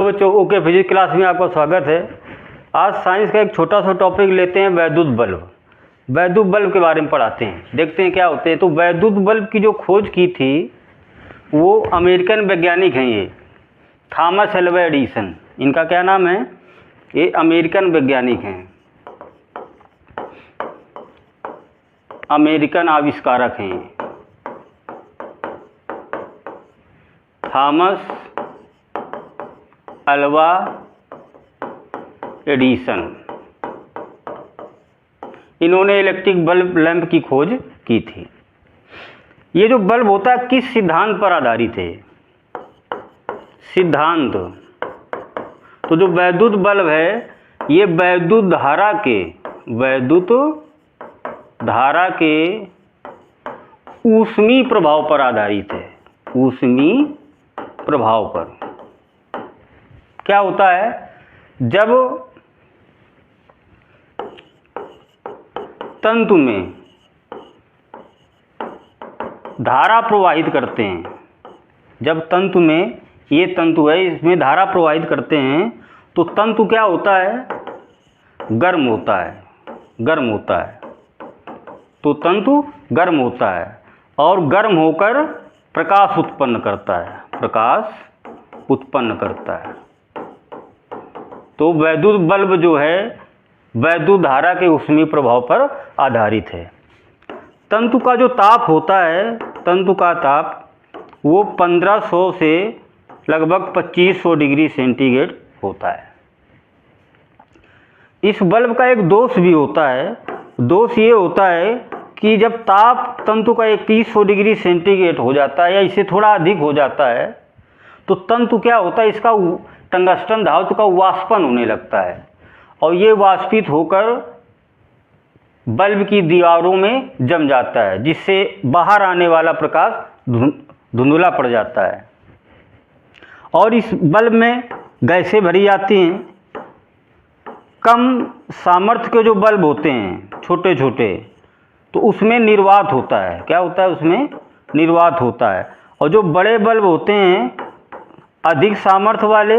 बच्चों, okay physics class में आपका स्वागत है। आज साइंस का एक छोटा सा टॉपिक लेते हैं, वैद्युत बल्ब। वैद्युत बल्ब के बारे में पढ़ाते हैं, देखते हैं क्या होते हैं। तो वैद्युत बल्ब की जो खोज की थी वो अमेरिकन वैज्ञानिक हैं, ये थॉमस एल्वा एडिसन। इनका क्या नाम है? ये अमेरिकन वैज्ञानिक हैं, अमेरिकन आविष्कारक हैं ये, थॉमस एल्वा एडिसन। इन्होंने इलेक्ट्रिक बल्ब लैंप की खोज की थी। ये जो बल्ब होता है किस सिद्धांत पर आधारित है? सिद्धांत। तो जो वैद्युत बल्ब है ये वैद्युत धारा के ऊष्मीय प्रभाव पर आधारित है। ऊष्मीय प्रभाव पर क्या होता है? जब तंतु में धारा प्रवाहित करते हैं, जब तंतु में, ये तंतु है, इसमें धारा प्रवाहित करते हैं तो तंतु क्या होता है? गर्म होता है। तो तंतु गर्म होता है और गर्म होकर प्रकाश उत्पन्न करता है। तो वैद्युत बल्ब जो है वैद्युत धारा के ऊष्मीय प्रभाव पर आधारित है। तंतु का जो ताप होता है, तंतु का ताप वो 1500 से लगभग 2500 डिग्री सेंटीग्रेड होता है। इस बल्ब का एक दोष भी होता है। दोष ये होता है कि जब ताप तंतु का 3100 डिग्री सेंटीग्रेड हो जाता है या इससे थोड़ा अधिक हो जाता है तो तंतु क्या होता है, इसका टंगस्टन धातु का वाष्पन होने लगता है और ये वाष्पित होकर बल्ब की दीवारों में जम जाता है, जिससे बाहर आने वाला प्रकाश धुंधला पड़ जाता है। और इस बल्ब में गैसें भरी जाती हैं। कम सामर्थ्य के जो बल्ब होते हैं छोटे छोटे, तो उसमें निर्वात होता है। क्या होता है? उसमें निर्वात होता है। और जो बड़े बल्ब होते हैं अधिक सामर्थ्य वाले,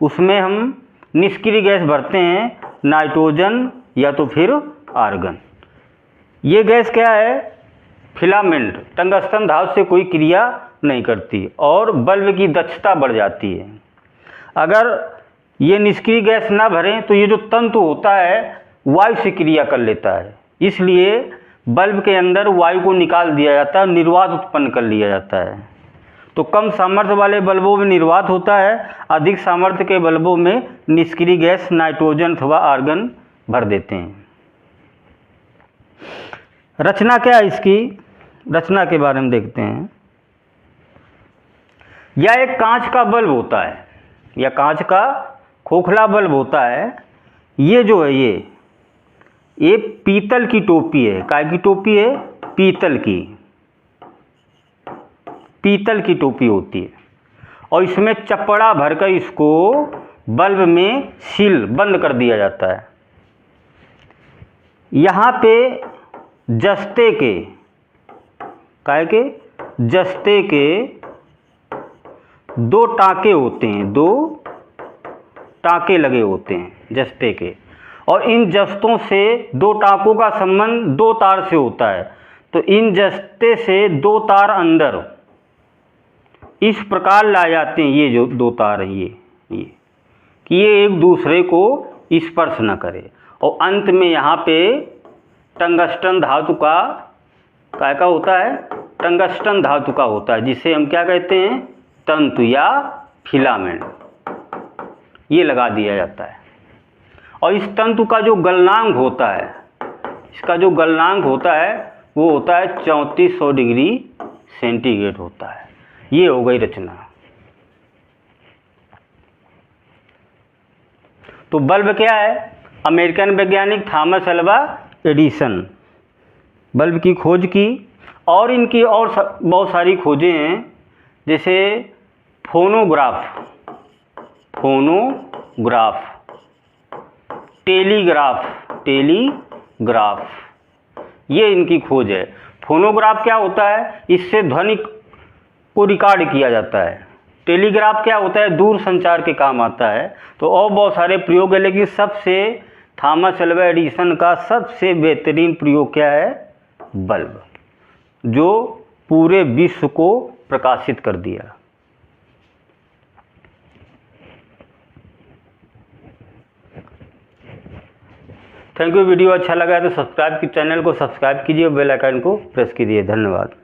उसमें हम निष्क्रिय गैस भरते हैं, नाइट्रोजन या तो फिर आर्गन। ये गैस क्या है? फिलामेंट, टंगस्टन धातु से कोई क्रिया नहीं करती और बल्ब की दक्षता बढ़ जाती है। अगर ये निष्क्रिय गैस ना भरें तो ये जो तंतु होता है वायु से क्रिया कर लेता है, इसलिए बल्ब के अंदर वायु को निकाल दिया जाता है, निर्वात उत्पन्न कर लिया जाता है। तो कम सामर्थ्य वाले बल्बों में निर्वात होता है, अधिक सामर्थ्य के बल्बों में निष्क्रिय गैस नाइट्रोजन अथवा आर्गन भर देते हैं। रचना क्या है इसकी? रचना के बारे में देखते हैं। यह एक कांच का बल्ब होता है, या कांच का खोखला बल्ब होता है। ये जो है ये पीतल की टोपी है। काय की टोपी है? पीतल की टोपी होती है और इसमें चपड़ा भरकर इसको बल्ब में सील बंद कर दिया जाता है। यहाँ पे जस्ते के दो टाँके होते हैं, दो टाँके लगे होते हैं जस्ते के, और इन जस्तों से दो टाँकों का संबंध दो तार से होता है। तो इन जस्ते से दो तार अंदर इस प्रकार लाए जाते हैं, ये जो दो तार हैं ये कि ये एक दूसरे को स्पर्श न करे। और अंत में यहाँ पे टंगस्टन धातु का होता है? टंगस्टन धातु का होता है, जिसे हम क्या कहते हैं? तंतु या फिलामेंट। ये लगा दिया जाता है। और इस तंतु का जो गलनांक होता है, इसका जो गलनांक होता है वो होता है 3400 डिग्री सेंटीग्रेड होता है। ये हो गई रचना। तो बल्ब क्या है? अमेरिकन वैज्ञानिक थॉमस एल्वा एडिसन बल्ब की खोज की, और इनकी और बहुत सारी खोजें हैं, जैसे फोनोग्राफ, टेलीग्राफ, ये इनकी खोज है। फोनोग्राफ क्या होता है? इससे ध्वनि को रिकॉर्ड किया जाता है। टेलीग्राफ क्या होता है, दूर संचार के काम आता है। तो और बहुत सारे प्रयोग है, लेकिन सबसे थॉमस अल्वा एडिसन का सबसे बेहतरीन प्रयोग क्या है, बल्ब, जो पूरे विश्व को प्रकाशित कर दिया। Thank you. वीडियो अच्छा लगा है तो सब्सक्राइब की चैनल को सब्सक्राइब कीजिए, बेल आइकन को प्रेस कीजिए। धन्यवाद।